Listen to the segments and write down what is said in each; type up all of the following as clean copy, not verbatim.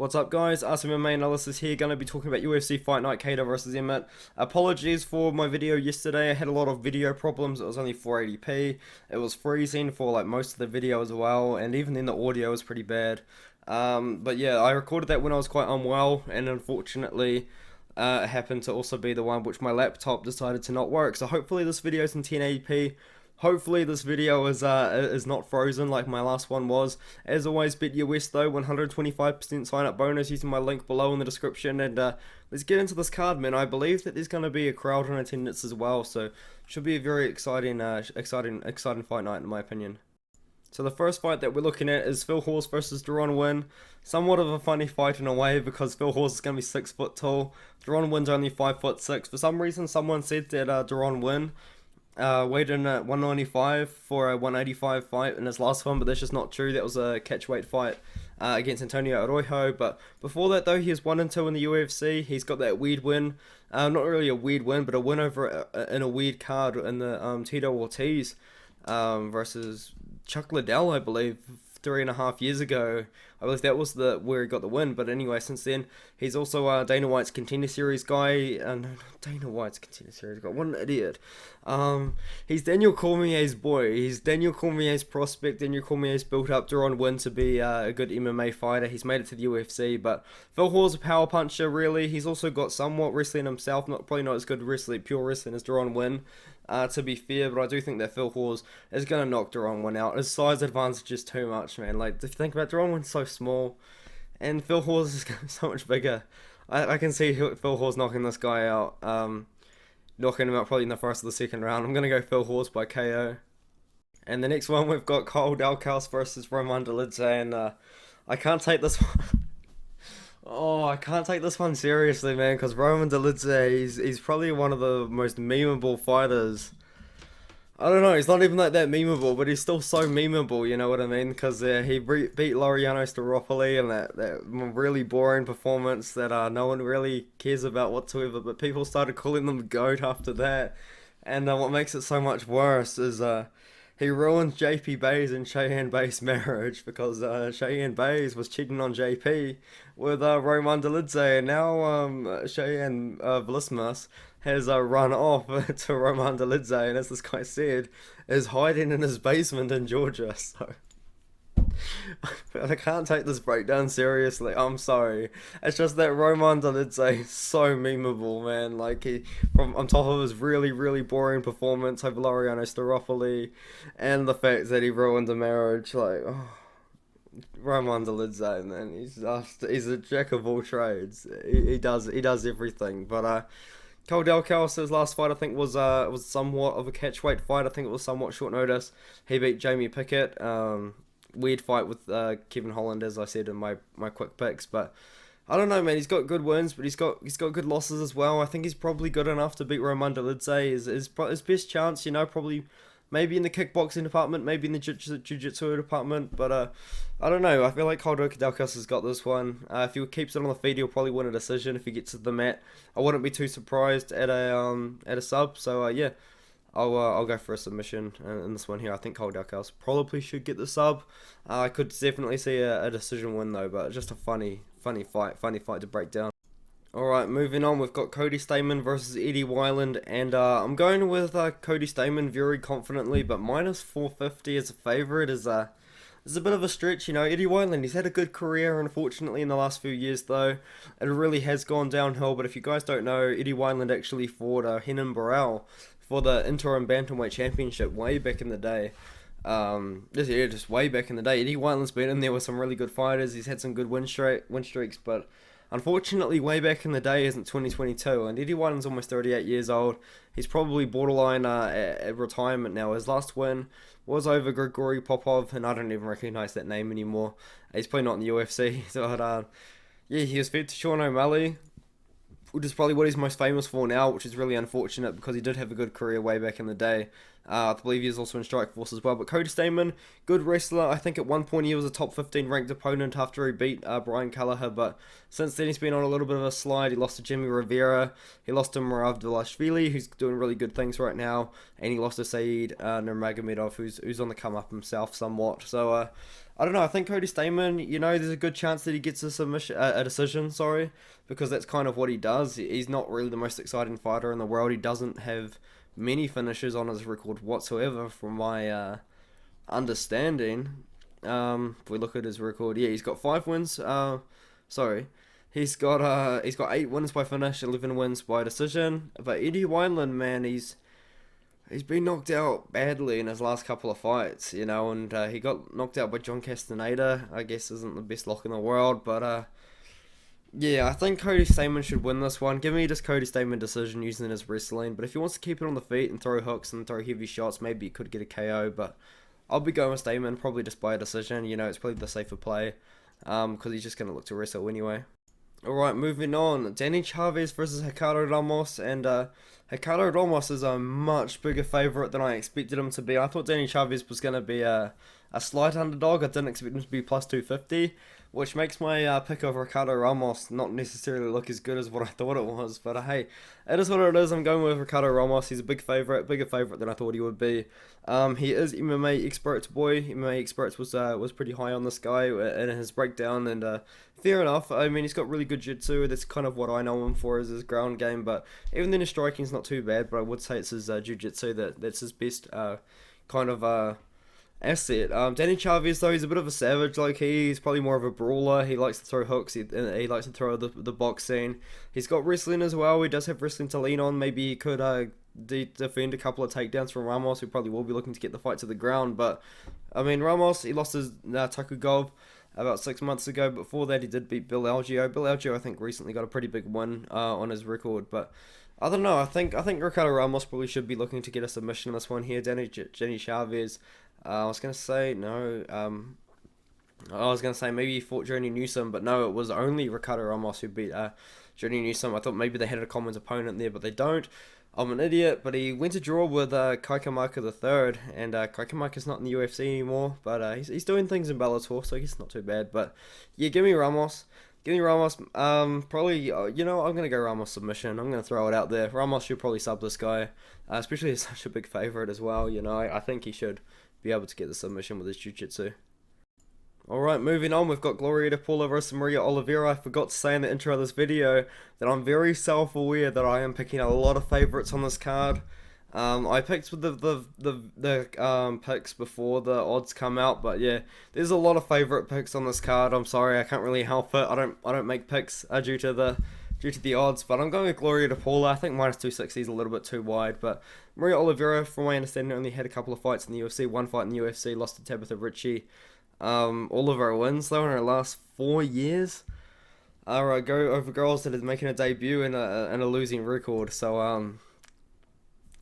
What's up guys, Artem MMA Analysis here, going to be talking about UFC Fight Night Kattar versus Emmett. Apologies for my video yesterday, I had a lot of video problems, it was only 480p, it was freezing for like most of the video as well, and even then the audio was pretty bad. But yeah, I recorded that when I was quite unwell, and unfortunately it happened to also be the one which my laptop decided to not work, so hopefully this video is in 1080p. Hopefully this video is not frozen like my last one was. As always, bet US though, 125% sign up bonus using my link below in the description. And let's get into this card, man. I believe that there's going to be a crowd in attendance as well, so should be a very exciting fight night in my opinion. So the first fight that we're looking at is Phil Hawes versus Nguyen. Somewhat of a funny fight in a way because Phil Hawes is going to be 6 foot tall. Nguyen's only 5'6". For some reason, someone said that Nguyen weighed in at 195 for a 185 fight in his last one, but that's just not true. That was a catchweight fight against Antonio Arroyo. But before that, though, he was 1-2 in the UFC. He's got that weird win, not really a weird win, but a win over in a weird card in the Tito Ortiz versus Chuck Liddell, I believe, 3.5 years ago. I believe that was where he got the win. But anyway, since then, he's also Dana White's Contender Series guy. No, not Dana White's Contender Series guy. What an idiot. He's Daniel Cormier's boy. He's Daniel Cormier's prospect. Daniel Cormier's built up Tyronne to be a good MMA fighter. He's made it to the UFC. But Phil Hawes is a power puncher, really. He's also got somewhat wrestling himself. Probably not as good pure wrestling as Tyronne. To be fair, but I do think that Phil Hawes is going to knock Tyronne out. His size advantage is too much, man. Like, if you think about it, Tyronne's so small, and Phil Hawes is so much bigger. I can see Phil Hawes knocking this guy out. Knocking him out probably in the first or the second round. I'm going to go Phil Hawes by KO. And the next one, we've got Dalcaus versus Roman Dolidze, and I can't take this one. Oh, I can't take this one seriously, man, because Roman Dolidze, he's probably one of the most memeable fighters. I don't know, he's not even like that memeable, but he's still so memeable, you know what I mean? Because he beat Laureano Staropoli in that really boring performance that no one really cares about whatsoever, but people started calling them GOAT after that. And what makes it so much worse is he ruined JP Bays and Cheyenne Bays' marriage because Cheyenne Bays was cheating on JP with Roman Dolidze, and now Cheyenne Vlismas has run off to Roman Dolidze, and as this guy said, is hiding in his basement in Georgia. So I can't take this breakdown seriously. I'm sorry. It's just that Roman Dolidze is so memeable, man. Like, he, from on top of his really boring performance over Laureano Staropoli, and the fact that he ruined the marriage, like, oh, Roman Dolidze, man, he's a jack of all trades. He does everything. But Dalcaus' last fight, I think, was somewhat of a catchweight fight. I think it was somewhat short notice. He beat Jamie Pickett. Weird fight with Kevin Holland, as I said in my quick picks, but I don't know, man. He's got good wins, but he's got good losses as well. I think he's probably good enough to beat Roman Dolidze. His best chance, you know, probably maybe in the kickboxing department, maybe in the jiu-jitsu department, but I don't know. I feel like Dalcaus has got this one. If he keeps it on the feet, he'll probably win a decision. If he gets to the mat, I wouldn't be too surprised at a sub. So yeah. I'll go for a submission in this one here. I think Dalcaus probably should get the sub. I could definitely see a decision win though, but just a funny fight to break down. Alright, moving on, we've got Cody Stamen versus Eddie Weiland, and I'm going with Cody Stamen very confidently, but minus 450 as a favourite is a bit of a stretch, you know. Eddie Weiland, he's had a good career, unfortunately, in the last few years, though. It really has gone downhill, but if you guys don't know, Eddie Weiland actually fought Renan Barão for the interim bantamweight championship way back in the day. Just way back in the day. Eddie Weiland's been in there with some really good fighters. He's had some good win streaks, but unfortunately, way back in the day isn't 2022, and Eddie Weiland's almost 38 years old. He's probably borderline at retirement now. His last win was over Gregory Popov, and I don't even recognize that name anymore. He's probably not in the UFC, but yeah, he was fed to Sean O'Malley, which is probably what he's most famous for now, which is really unfortunate because he did have a good career way back in the day. I believe he was also in Strikeforce as well. But Cody Stamen, good wrestler. I think at one point he was a top 15 ranked opponent after he beat Brian Kelleher. But since then he's been on a little bit of a slide. He lost to Jimmy Rivera. He lost to Murav Dvalishvili, who's doing really good things right now. And he lost to Saeed Nurmagomedov, who's on the come up himself somewhat. So I don't know. I think Cody Stamen, there's a good chance that he gets a decision, because that's kind of what he does. He's not really the most exciting fighter in the world. He doesn't have many finishes on his record whatsoever, from my understanding. If we look at his record, yeah, he's got 5 wins. He's got 8 wins by finish, 11 wins by decision. But Eddie Weiland, man, he's been knocked out badly in his last couple of fights, and he got knocked out by John Castaneda. I guess isn't the best lock in the world, but yeah, I think Cody Stamen should win this one. Give me just Cody Stamen decision using his wrestling. But if he wants to keep it on the feet and throw hooks and throw heavy shots, maybe he could get a KO. But I'll be going with Stamen, probably just by a decision. It's probably the safer play, because he's just going to look to wrestle anyway. Alright, moving on. Danny Jarvis versus Ricardo Ramos. And Ricardo Ramos is a much bigger favourite than I expected him to be. I thought Danny Jarvis was going to be a slight underdog. I didn't expect him to be plus 250. Which makes my pick of Ricardo Ramos not necessarily look as good as what I thought it was. But hey, it is what it is. I'm going with Ricardo Ramos. He's a bigger favourite than I thought he would be. He is MMA Experts boy. MMA Experts was pretty high on this guy in his breakdown, and fair enough. I mean, he's got really good jiu-jitsu. That's kind of what I know him for, is his ground game. But even then, his striking's not too bad. But I would say it's his jiu-jitsu that's his best kind of asset. Danny Jarvis, though, he's a bit of a savage. He's probably more of a brawler. He likes to throw hooks. He likes to throw the boxing. He's got wrestling as well. He does have wrestling to lean on. Maybe he could defend a couple of takedowns from Ramos, who probably will be looking to get the fight to the ground. But I mean, Ramos, he lost his Takugov about 6 months ago. Before that, he did beat Bill Algeo. Bill Algeo, I think, recently got a pretty big win on his record. But I don't know. I think Ricardo Ramos probably should be looking to get a submission in this one here. Danny Jarvis. I was going to say, no, I was going to say maybe he fought Johnny Newsom, but no, it was only Ricardo Ramos who beat Johnny Newsom. I thought maybe they had a common opponent there, but they don't. I'm an idiot, but he went to draw with Kaikamaka III, and Kaikamaka's not in the UFC anymore, but he's doing things in Bellator, so I guess not too bad. But yeah, give me Ramos. Probably, I'm going to go Ramos submission. I'm going to throw it out there. Ramos should probably sub this guy, especially as such a big favourite as well. I think he should be able to get the submission with his jiu-jitsu. Alright, moving on, we've got Gloria Paula versus Maria Oliveira. I forgot to say in the intro of this video that I'm very self-aware that I am picking a lot of favourites on this card. I picked with the picks before the odds come out, but yeah, there's a lot of favourite picks on this card. I'm sorry, I can't really help it. I don't make picks due to the odds, but I'm going with Gloria Paula. I think minus 260 is a little bit too wide, but Maria Oliveira, from my understanding, only had a couple of fights in the UFC. One fight in the UFC, lost to Tabitha Ritchie. All of her wins, though, in her last 4 years go over girls that are making a debut in a losing record. So,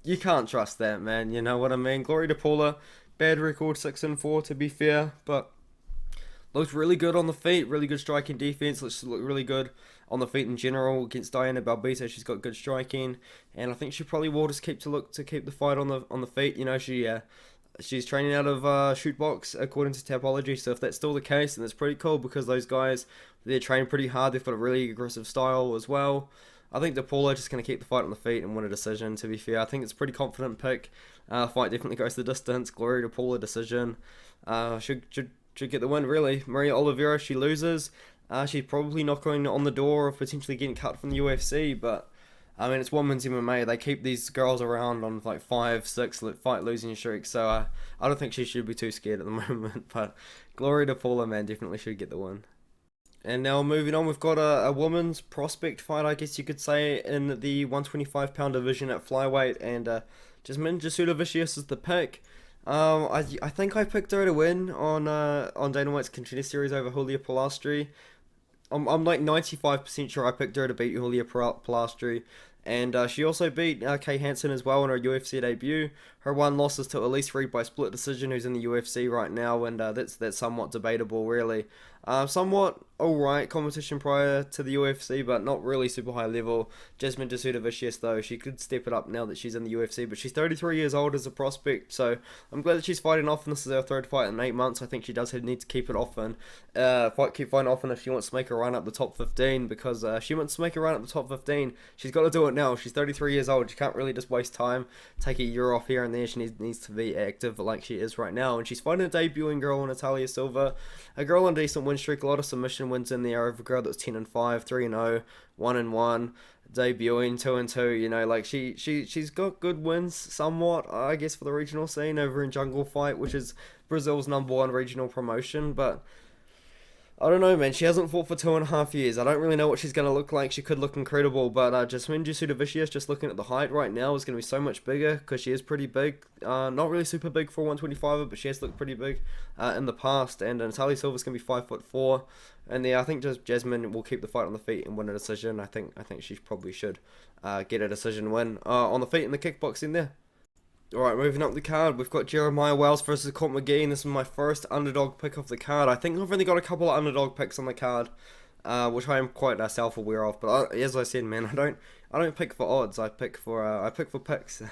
you can't trust that, man. You know what I mean? Gloria Paula, bad record, 6-4 to be fair, but looks really good on the feet, really good striking defense. Looks really good on the feet in general against Diana Balbita. She's got good striking, and I think she probably will just keep the fight on the feet. She's training out of shoot box according to Tapology. So if that's still the case, then it's pretty cool, because those guys, they're trained pretty hard. They've got a really aggressive style as well. I think DePaula just going to keep the fight on the feet and win a decision, to be fair. I think it's a pretty confident pick. Fight definitely goes the distance. Gloria DePaula decision. Should get the win, really. Maria Oliveira, she loses. She's probably knocking on the door of potentially getting cut from the UFC, but I mean, it's women's MMA. They keep these girls around on like 5-6 fight losing streaks, so I don't think she should be too scared at the moment. But Gloria DePaula, man, definitely should get the win. And now moving on, we've got a women's prospect fight, I guess you could say, in the 125-pound division at flyweight, and Jasmine Jasudavicius is the pick. I think I picked her to win on Dana White's Contender Series over Julia Pilastri. I'm like 95% sure I picked her to beat Julia Pilastri. And she also beat Kay Hansen as well in her UFC debut. Her one loss is to Elise Reed by split decision, who's in the UFC right now, and that's somewhat debatable, really. Somewhat alright competition prior to the UFC, but not really super high level. Jasmine Jasudavicius, though, she could step it up now that she's in the UFC, but she's 33 years old as a prospect, so I'm glad that she's fighting often. This is her third fight in 8 months. I think she does need to keep it often. Keep fighting often if she wants to make a run up the top 15, because she wants to make a run up the top 15. She's got to do it now. She's 33 years old. She can't really just waste time, take a year off here and there. She needs to be active like she is right now, and she's fighting a debuting girl, Natalia Silva, a girl on a decent win streak, a lot of submission wins in there over a girl that's 10-5, 3-0, 1-1, debuting 2-2. You know, like she's got good wins somewhat, I guess, for the regional scene over in Jungle Fight, which is Brazil's #1 regional promotion, but I don't know, man. She hasn't fought for 2.5 years. I don't really know what she's going to look like. She could look incredible, but Jasmine Jasudavicius, just looking at the height right now, is going to be so much bigger because she is pretty big. Not really super big for 125, but she has looked pretty big in the past. And Natalia Silva's going to be 5'4", and I think just Jasmine will keep the fight on the feet and win a decision. I think she probably should get a decision win on the feet in the kickboxing there. Alright, moving up the card, we've got Jeremiah Wells versus Court McGee, and this is my first underdog pick of the card. I think I've only got a couple of underdog picks on the card, which I am quite self-aware of. But as I said, man, I don't pick for odds. I pick for picks.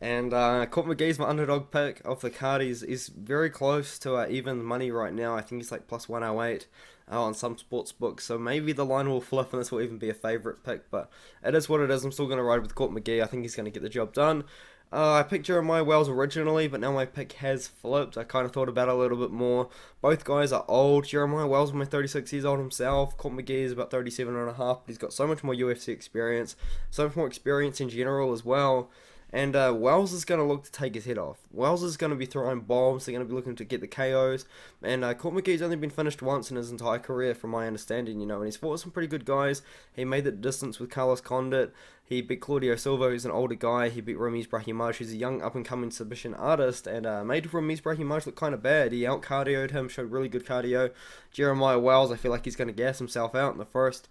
And Court McGee's my underdog pick of the card. He's very close to even money right now. I think he's like plus 108 on some sports books. So maybe the line will flip and this will even be a favourite pick. But it is what it is. I'm still going to ride with Court McGee. I think he's going to get the job done. I picked Jeremiah Wells originally, but now my pick has flipped. I kind of thought about it a little bit more. Both guys are old. Jeremiah Wells is only 36 years old himself. Court McGee is about 37 and a half, but he's got so much more UFC experience, so much more experience in general as well. And Wells is going to look to take his head off. Wells is going to be throwing bombs. They're going to be looking to get the KOs. And Court McGee's only been finished once in his entire career, from my understanding, and he's fought some pretty good guys. He made the distance with Carlos Condit. He beat Claudio Silva, who's an older guy. He beat Ramiz Brahimaj, who's a young up-and-coming submission artist, and made Ramiz Brahimaj look kind of bad. He out-cardioed him, showed really good cardio. Jeremiah Wells, I feel like he's going to gas himself out in the first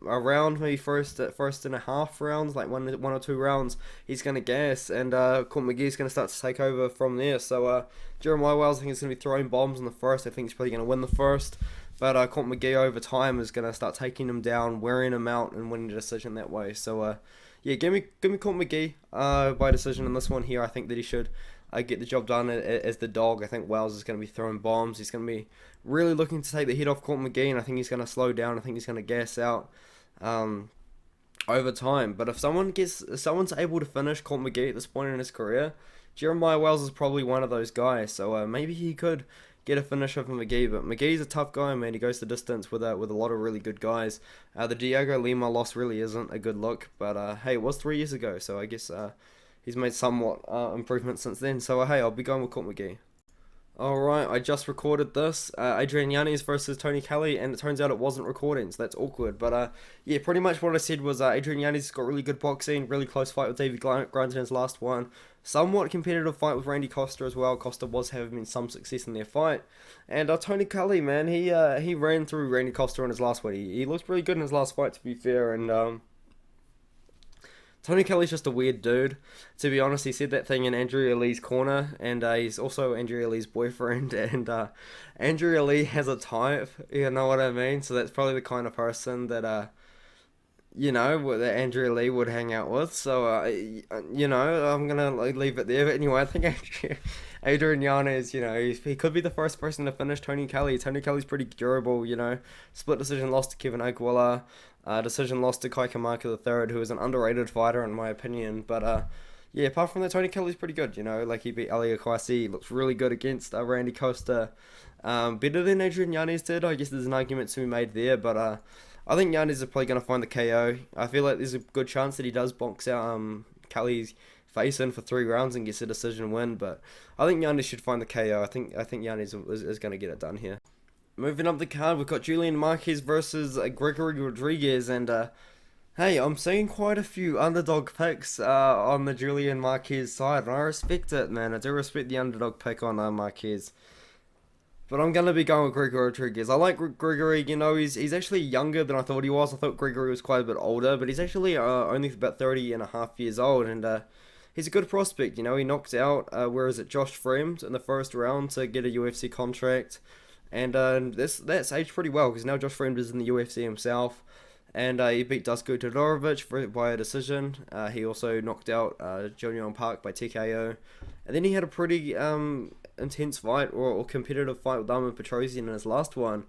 round, maybe first and a half rounds, like one or two rounds, he's going to gas, and Court McGee's going to start to take over from there. So Jeremiah Wells, I think, is going to be throwing bombs in the first. I think he's probably going to win the first, but Court McGee over time is going to start taking him down, wearing him out, and winning the decision that way. So yeah, give me Court McGee by decision in this one here. I think that he should get the job done as the dog. I think Wells is going to be throwing bombs. He's going to be really looking to take the head off Court McGee, and I think he's going to slow down. I think he's going to gas out over time. But if someone's able to finish Court McGee at this point in his career, Jeremiah Wells is probably one of those guys. So maybe he could get a finish over McGee. But McGee's a tough guy, man. He goes the distance with a lot of really good guys. The Diego Lima loss really isn't a good look, but hey, it was 3 years ago, so I guess he's made somewhat improvement since then. So hey, I'll be going with Court McGee. Alright, I just recorded this, Adrian Yanez versus Tony Kelly, and it turns out it wasn't recording, so that's awkward. But yeah, pretty much what I said was Adrian Yanez has got really good boxing, really close fight with David Grant in his last one, somewhat competitive fight with Randy Costa as well. Costa was having some success in their fight. And Tony Kelly, man, he ran through Randy Costa in his last fight. He looked really good in his last fight, to be fair, and Tony Kelly's just a weird dude. To be honest, he said that thing in Andrea Lee's corner, and he's also Andrea Lee's boyfriend, and Andrea Lee has a type, you know what I mean? So that's probably the kind of person that, that Andrea Lee would hang out with. So, I'm going to leave it there. But anyway, I think Adrian Yanez, he could be the first person to finish Tony Kelly. Tony Kelly's pretty durable, Split decision loss to Kevin Aguilar. Decision loss to Kai Kamaka III, who is an underrated fighter in my opinion. But yeah, apart from that, Tony Kelly's pretty good. Like he beat Ali Akwasi, looks really good against Randy Costa. Better than Adrian Yanez did. I guess there's an argument to be made there, but I think Yanez is probably going to find the KO. I feel like there's a good chance that he does box out Kelly's face in for 3 rounds and gets a decision win. But I think Yanez should find the KO. I think Yanez is going to get it done here. Moving up the card, we've got Julian Marquez versus Gregory Rodriguez, and hey, I'm seeing quite a few underdog picks on the Julian Marquez side, and I respect it, man. I do respect the underdog pick on Marquez. But I'm gonna be going with Gregory Rodriguez. I like Gregory. You know, he's actually younger than I thought he was. I thought Gregory was quite a bit older, but he's actually only about 30 and a half years old, and he's a good prospect. You know, he knocked out where is it, Josh Fremd in the first round to get a UFC contract, and that's aged pretty well because now Josh Fremd is in the UFC himself. And he beat Dusko Todorovic by a decision. He also knocked out Julian Park by TKO. And then he had a pretty intense fight or competitive fight with Artem Petrosian in his last one.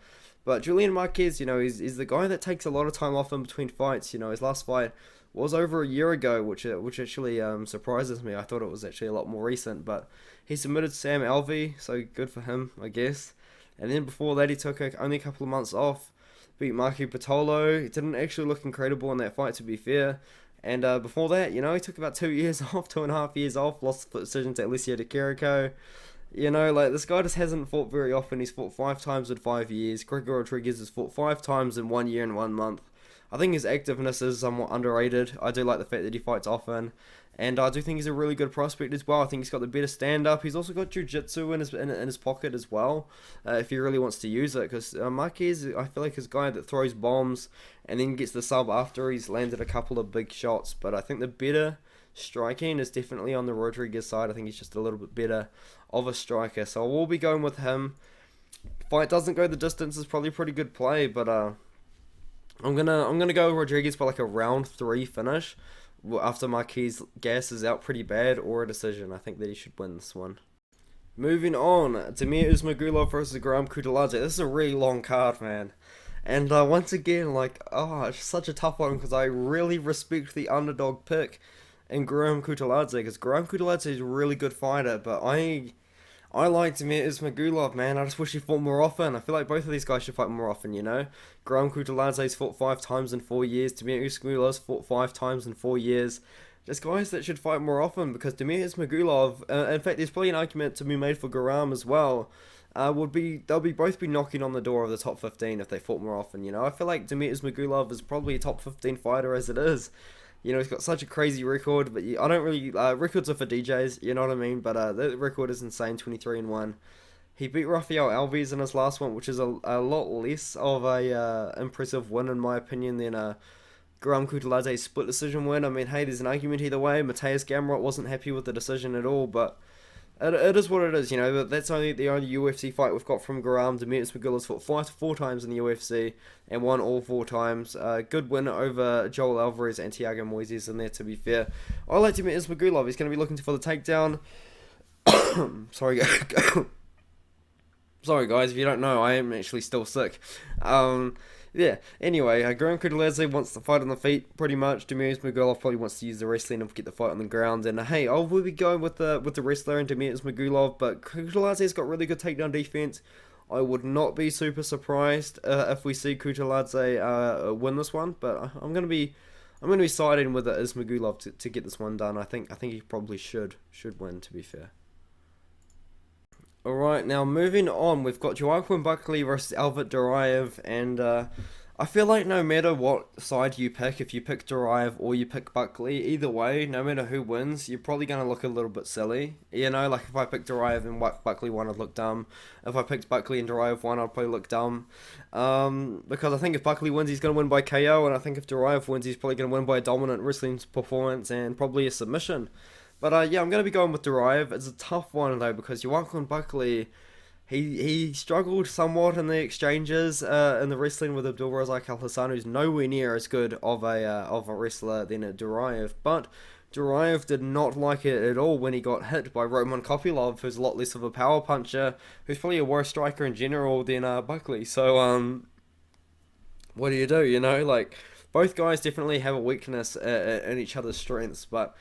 But Julian Marquez, you know, is the guy that takes a lot of time off in between fights. You know, his last fight was over a year ago, which actually surprises me. I thought it was actually a lot more recent. But he submitted Sam Alvey, so good for him, I guess. And then before that, he took only a couple of months off. Beat Marco Patolo. He didn't actually look incredible in that fight, to be fair. And before that, you know, he took about 2 years off, 2.5 years off, lost the decision to Alessio Di Chirico. You know, like, this guy just hasn't fought very often. He's fought 5 times in 5 years. Gregory Rodriguez has fought 5 times in 1 year and 1 month. I think his activeness is somewhat underrated. I do like the fact that he fights often. And I do think he's a really good prospect as well. I think he's got the better stand-up. He's also got jiu-jitsu in his pocket as well, if he really wants to use it. Because Marquez, I feel like, is a guy that throws bombs and then gets the sub after he's landed a couple of big shots. But I think the better striking is definitely on the Rodriguez side. I think he's just a little bit better of a striker. So I will be going with him. Fight doesn't go the distance is probably a pretty good play, but I'm gonna go with Rodriguez for like a round 3 finish. After Marquez gasses out pretty bad, or a decision. I think that he should win this one. Moving on, Damir Ismagulov versus Graham Kutalaze. This is a really long card, man. And once again, like, it's such a tough one because I really respect the underdog pick in Graham Kutalaze, because Graham Kutalaze is a really good fighter, but I like Damir Ismagulov, man. I just wish he fought more often. I feel like both of these guys should fight more often, you know? Graham Kutalaze's fought 5 times in 4 years. Damir Ismagulov's fought 5 times in 4 years. Just guys that should fight more often, because Damir Ismagulov, in fact, there's probably an argument to be made for Graham as well. They'll both be knocking on the door of the top 15 if they fought more often, you know? I feel like Damir Ismagulov is probably a top 15 fighter as it is. You know, he's got such a crazy record, but I don't really... records are for DJs, you know what I mean? But the record is insane, 23-1. He beat Rafael Alves in his last one, which is a lot less of a impressive win, in my opinion, than Graham Kutalaze's split decision win. I mean, hey, there's an argument either way. Mateus Gamrot wasn't happy with the decision at all, but... It is what it is, you know. That's the only UFC fight we've got from Graham. Damir Ismagulov's fought 4 times in the UFC and won all 4 times. Good win over Joel Alvarez and Thiago Moises in there, to be fair. I like Damir Ismagulov. He's going to be looking for the takedown. Sorry, guys, if you don't know, I am actually still sick. Yeah, anyway, Graham Kutalaze wants to fight on the feet, pretty much. Damir Ismagulov probably wants to use the wrestling and get the fight on the ground. And hey, I will be going with the wrestler and Damir Ismagulov, but Kutalaze's got really good takedown defense. I would not be super surprised if we see Kutalaze win this one, but I'm gonna be siding with Ismagulov to get this one done. I think he probably should win, to be fair. Alright, now moving on, we've got Joaquin Buckley versus Albert Derived, and I feel like no matter what side you pick, if you pick Derived or you pick Buckley, either way, no matter who wins, you're probably going to look a little bit silly. You know, like if I picked Derived and Buckley won, I'd look dumb. If I picked Buckley and Derived won, I'd probably look dumb. Because I think if Buckley wins, he's going to win by KO, and I think if Derived wins, he's probably going to win by a dominant wrestling performance and probably a submission. But yeah, I'm going to be going with Derived. It's a tough one, though, because Joaquin Buckley, he struggled somewhat in the exchanges in the wrestling with Abdulrazak Al-Hassan, who's nowhere near as good of a wrestler than a Derived. But Derived did not like it at all when he got hit by Roman Kopylov, who's a lot less of a power puncher, who's probably a worse striker in general than Buckley. So, what do, you know? Like, both guys definitely have a weakness in each other's strengths, but...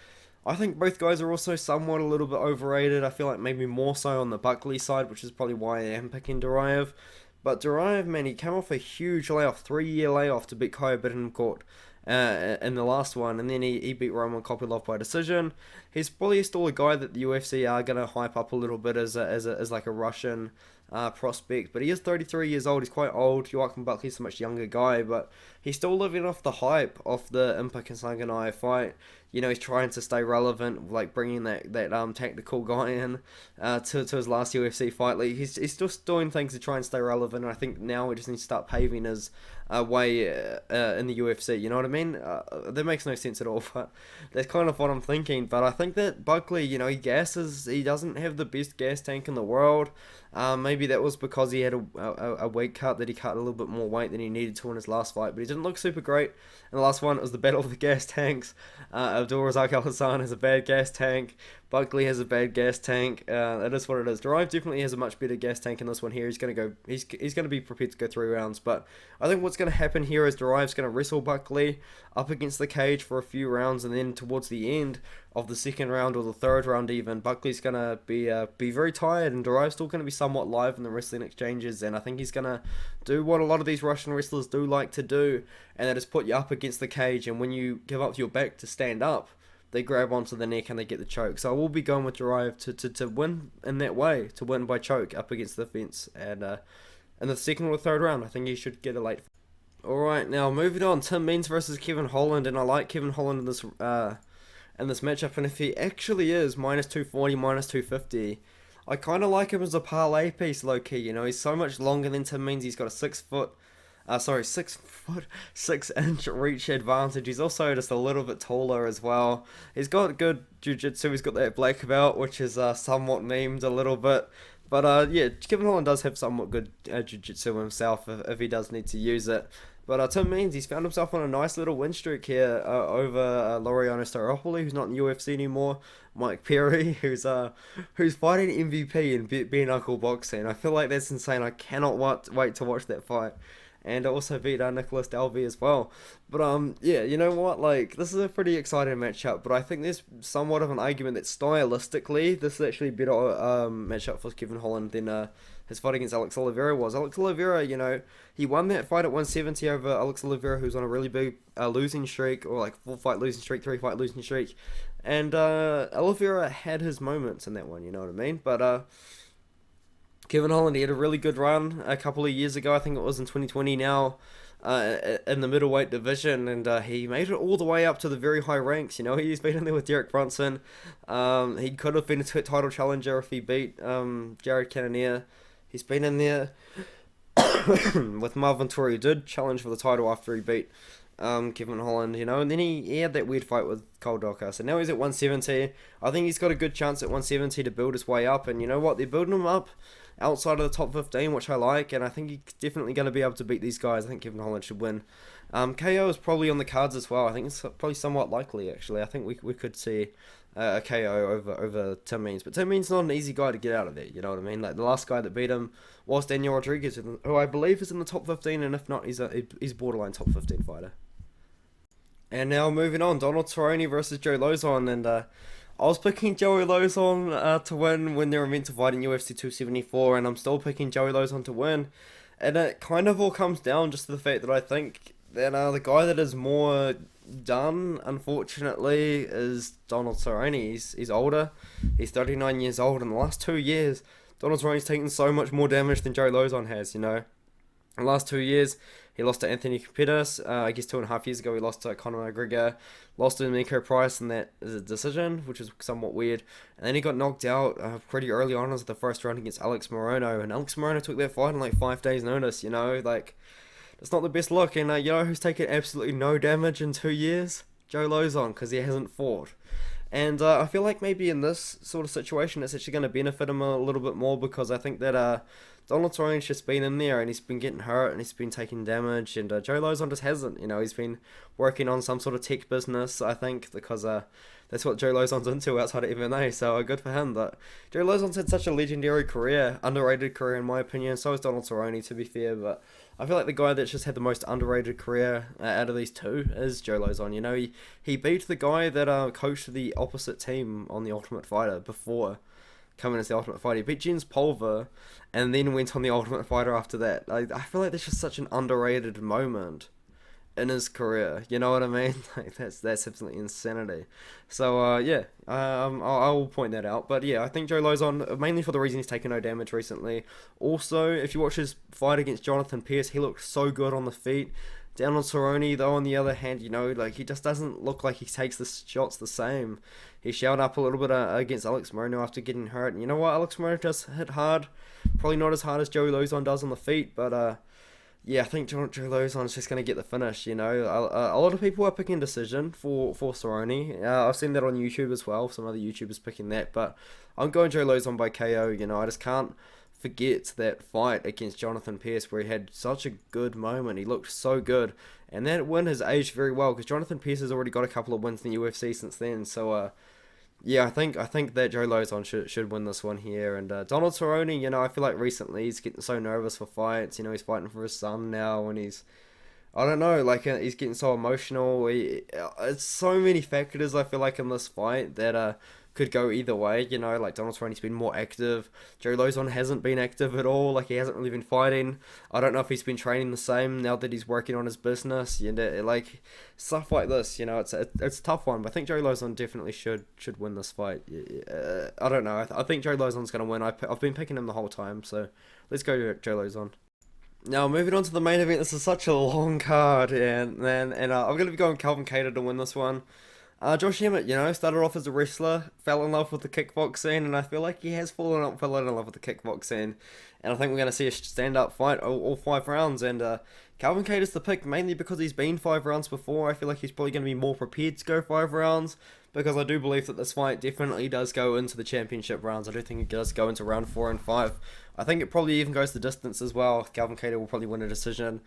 I think both guys are also somewhat a little bit overrated. I feel like maybe more so on the Buckley side, which is probably why I am picking Derived. But Derived, man, he came off a huge layoff, 3-year layoff to beat Kaya Bittencourt in the last one, and then he beat Roman Kopylov by decision. He's probably still a guy that the UFC are going to hype up a little bit as like a Russian prospect, but he is 33 years old. He's quite old. Joaquin Buckley's a much younger guy, but he's still living off the hype of the Impa Kasanganay fight. You know, he's trying to stay relevant, like bringing that tactical guy in to his last UFC fight. Like he's just doing things to try and stay relevant. And I think now we just need to start paving his way in the UFC. You know what I mean? That makes no sense at all, but that's kind of what I'm thinking. But I think that Buckley, you know, he doesn't have the best gas tank in the world. Maybe that was because he had a weight cut, that he cut a little bit more weight than he needed to in his last fight, but he didn't look super great. In the last one, it was the battle of the gas tanks. Abdulrazak Al-Hassan has a bad gas tank. Buckley has a bad gas tank. It is what it is. Derived definitely has a much better gas tank in this one here. He's gonna be prepared to go 3 rounds, but I think what's gonna happen here is Derived's gonna wrestle Buckley up against the cage for a few rounds, and then towards the end of the second round or the third round even, Buckley's gonna be very tired, and Derive's still gonna be somewhat live in the wrestling exchanges, and I think he's gonna do what a lot of these Russian wrestlers do like to do, and that is put you up against the cage, and when you give up your back to stand up, they grab onto the neck and they get the choke. So I will be going with Derived to win in that way, to win by choke up against the fence, and in the second or third round, I think he should get a late. Alright, now moving on, Tim Means versus Kevin Holland, and I like Kevin Holland in this matchup, and if he actually is minus 240, minus 250, I kind of like him as a parlay piece, low-key. You know, he's so much longer than Tim Means. He's got a 6-inch reach advantage. He's also just a little bit taller as well. He's got good jiu-jitsu. He's got that black belt, which is somewhat memed a little bit. But yeah, Kevin Holland does have somewhat good jiu-jitsu himself if he does need to use it. But Tim Means, he's found himself on a nice little win streak here over Laureano Staropoli, who's not in the UFC anymore. Mike Perry, who's fighting MVP in bare knuckle boxing. I feel like that's insane. I cannot wait to watch that fight. And also beat Nicholas Dalby as well. But yeah, you know what? Like, this is a pretty exciting matchup. But I think there's somewhat of an argument that stylistically, this is actually a better matchup for Kevin Holland than his fight against Alex Oliveira was. Alex Oliveira, you know, he won that fight at 170 over Alex Oliveira, who's on a really big losing streak, or like 4-fight losing streak, 3-fight losing streak. And Oliveira had his moments in that one, you know what I mean? But Kevin Holland, he had a really good run a couple of years ago. I think it was in 2020 now, in the middleweight division, and he made it all the way up to the very high ranks. You know, he's been in there with Derek Brunson. He could have been a title challenger if he beat Jared Cannonier. He's been in there with Marvin Toure, who did challenge for the title after he beat Kevin Holland, you know, and then he had that weird fight with Cole Dalcaus, and now he's at 170. I think he's got a good chance at 170 to build his way up, and you know what, they're building him up outside of the top 15, which I like, and I think he's definitely going to be able to beat these guys. I think Kevin Holland should win. KO is probably on the cards as well. I think it's probably somewhat likely, actually. I think we could see a KO over Tim Means, but Tim Means not an easy guy to get out of there, you know what I mean? Like, the last guy that beat him was Daniel Rodriguez, who I believe is in the top 15, and if not, he's borderline top 15 fighter. And now moving on, Donald Cerrone versus Joe Lozon, and I was picking Joey Lozon to win when they were meant to fight in UFC 274, and I'm still picking Joey Lozon to win. And it kind of all comes down just to the fact that I think that the guy that is more done, unfortunately, is Donald Cerrone. He's older. He's 39 years old. In the last 2 years, Donald Cerrone's taken so much more damage than Joe Lozon has, you know. In the last 2 years, he lost to Anthony Pettis. I guess 2.5 years ago, he lost to Conor McGregor. Lost to Miko Price, and that is a decision, which is somewhat weird. And then he got knocked out pretty early on as the first round against Alex Morono. And Alex Morono took that fight in like 5 days' notice, you know. Like, it's not the best look. And you know who's taken absolutely no damage in 2 years? Joe Lozon, because he hasn't fought. And I feel like maybe in this sort of situation, it's actually going to benefit him a little bit more, because I think that Donald Cerrone's just been in there and he's been getting hurt and he's been taking damage, and Joe Lozon just hasn't. You know, he's been working on some sort of tech business, I think, because that's what Joe Lozon's into outside of MMA, so good for him. But Joe Lozon's had such a legendary career, underrated career in my opinion, so is Donald Cerrone, to be fair, but I feel like the guy that's just had the most underrated career out of these two is Joe Lozon. You know, he beat the guy that coached the opposite team on The Ultimate Fighter before coming as The Ultimate Fighter. He beat Jens Pulver and then went on The Ultimate Fighter after that. I feel like that's just such an underrated moment in his career, you know what I mean? Like, that's absolutely insanity. So yeah, I will point that out. But yeah, I think Joe Lozon, mainly for the reason he's taken no damage recently. Also, if you watch his fight against Jonathan Pierce, he looked so good on the feet. Down on Cerrone, though, on the other hand, you know, like, he just doesn't look like he takes the shots the same. He shelled up a little bit against Alex Morono after getting hurt. And you know what? Alex Morono does hit hard. Probably not as hard as Joey Lozon does on the feet, but yeah, I think Joey Lozon is just going to get the finish, you know. A lot of people are picking decision for Cerrone. I've seen that on YouTube as well, some other YouTubers picking that, but I'm going Joey Lozon by KO, you know. I just can't forget that fight against Jonathan Pearce where he had such a good moment. He looked so good, and that win has aged very well because Jonathan Pearce has already got a couple of wins in the UFC since then. So yeah, I think that Joe Lozon should win this one here. And Donald Cerrone, you know, I feel like recently he's getting so nervous for fights. You know, he's fighting for his son now, and I don't know, like, he's getting so emotional. It's so many factors, I feel like, in this fight that could go either way, you know. Like, Donald Cerrone's been more active. Joe Lozon hasn't been active at all. Like, he hasn't really been fighting. I don't know if he's been training the same now that he's working on his business. You know, like, stuff like this, you know, it's a tough one. But I think Joe Lozon definitely should win this fight. I don't know. I think Joe Lozon's going to win. I've been picking him the whole time, so let's go Joe Lozon. Now, moving on to the main event, this is such a long card, and I'm going to be going Calvin Kattar to win this one. Josh Emmett, you know, started off as a wrestler, fell in love with the kickboxing, and I feel like he has fallen in love with the kickboxing. And I think we're going to see a stand-up fight all 5 rounds, and Calvin Kattar's the pick, mainly because he's been 5 rounds before. I feel like he's probably going to be more prepared to go 5 rounds, because I do believe that this fight definitely does go into the championship rounds. I do think it does go into round 4 and 5. I think it probably even goes the distance as well. Calvin Kattar will probably win a decision.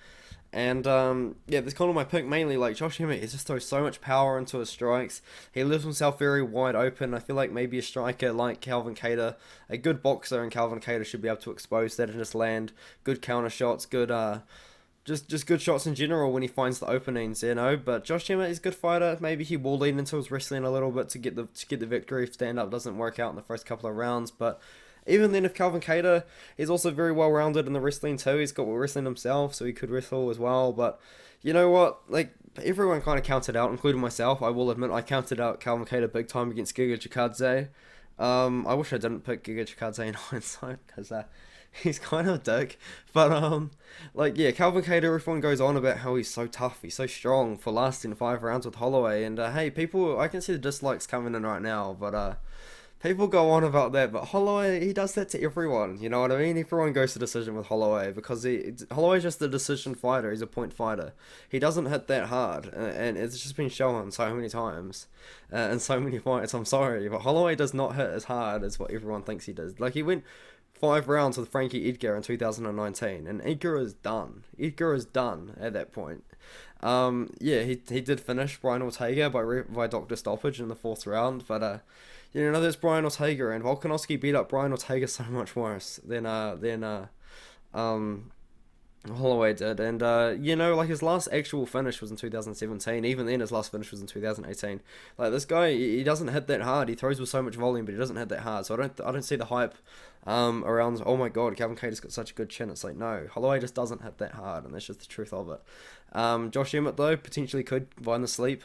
And yeah, that's kind of my pick mainly. Like, Josh Emmett, he just throws so much power into his strikes. He leaves himself very wide open. I feel like maybe a striker like Calvin Kattar, a good boxer, and Calvin Kattar should be able to expose that and just land good counter shots, good just good shots in general when he finds the openings, you know. But Josh Emmett is a good fighter. Maybe he will lean into his wrestling a little bit to get the victory if stand up doesn't work out in the first couple of rounds, but even then, if Calvin Kattar is also very well rounded in the wrestling too, he's got wrestling himself, so he could wrestle as well. But you know what? Like, everyone kind of counted out, including myself. I will admit I counted out Calvin Kattar big time against Giga Chikadze. I wish I didn't pick Giga Chikadze in hindsight because he's kind of a dick. But like, yeah, Calvin Kattar, everyone goes on about how he's so tough, he's so strong for lasting 5 rounds with Holloway. And hey, people, I can see the dislikes coming in right now, but people go on about that, but Holloway, he does that to everyone, you know what I mean? Everyone goes to decision with Holloway, because Holloway's just a decision fighter, he's a point fighter. He doesn't hit that hard, and it's just been shown so many times, in so many fights, I'm sorry, but Holloway does not hit as hard as what everyone thinks he does. Like, he went 5 rounds with Frankie Edgar in 2019, and Edgar is done. Edgar is done at that point. Yeah, he did finish Brian Ortega by doctor stoppage in the 4th round, but you know, there's Brian Ortega, and Volkanovski beat up Brian Ortega so much worse than Holloway did. And you know, like, his last actual finish was in 2017. Even then, his last finish was in 2018. Like, this guy, he doesn't hit that hard. He throws with so much volume, but he doesn't hit that hard. So I don't see the hype around, oh my god, Calvin Kattar's got such a good chin. It's like, no, Holloway just doesn't hit that hard, and that's just the truth of it. Josh Emmett, though, potentially could find the sleep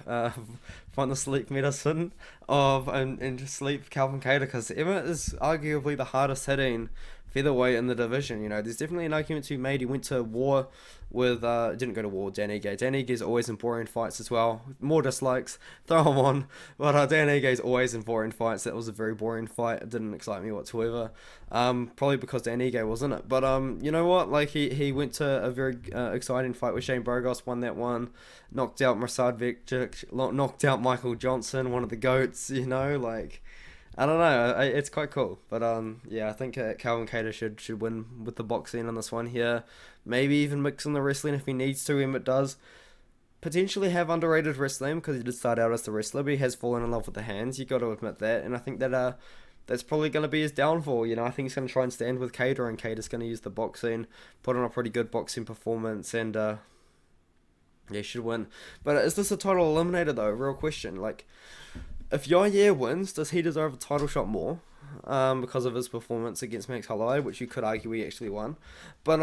medicine and just sleep Calvin Kattar, because Emmett is arguably the hardest hitting featherweight in the division. You know, there's definitely an argument to be made. He went to war with didn't go to war with Dan Ige. Dan Ige is always in boring fights as well. More dislikes, throw him on. But Dan Ige is always in boring fights. That was a very boring fight. It didn't excite me whatsoever. Probably because Dan Ige was in it. But you know what? Like, he went to a very exciting fight with Shane Burgos, won that one, knocked out Mirsad Bektic, knocked out Michael Johnson, one of the GOATs, you know, like, I don't know, it's quite cool. But yeah, I think Calvin Kattar should win with the boxing on this one here. Maybe even mix in the wrestling if he needs to. Emmett does potentially have underrated wrestling because he did start out as the wrestler, but he has fallen in love with the hands. You got to admit that, and I think that that's probably going to be his downfall. You know, I think he's going to try and stand with Kattar, and Kattar's going to use the boxing, put on a pretty good boxing performance, and yeah, he should win. But is this a title eliminator though? Real question. Like, if Yair wins, does he deserve a title shot more? Because of his performance against Max Holloway, which you could argue he actually won. But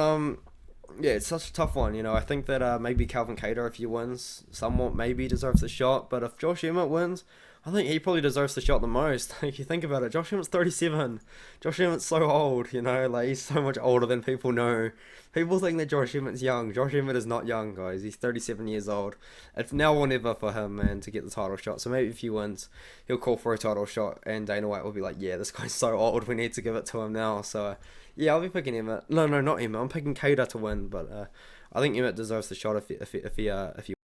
yeah, it's such a tough one, you know. I think that maybe Calvin Kattar, if he wins, somewhat maybe deserves a shot. But if Josh Emmett wins, I think he probably deserves the shot the most. If you think about it, Josh Emmett's 37. Josh Emmett's so old, you know, like he's so much older than people know. People think that Josh Emmett's young. Josh Emmett is not young, guys. He's 37 years old. It's now or never for him, man, to get the title shot. So maybe if he wins, he'll call for a title shot, and Dana White will be like, yeah, this guy's so old, we need to give it to him now. So, yeah, I'll be picking Emmett. No, not Emmett. I'm picking Kattar to win, but I think Emmett deserves the shot if he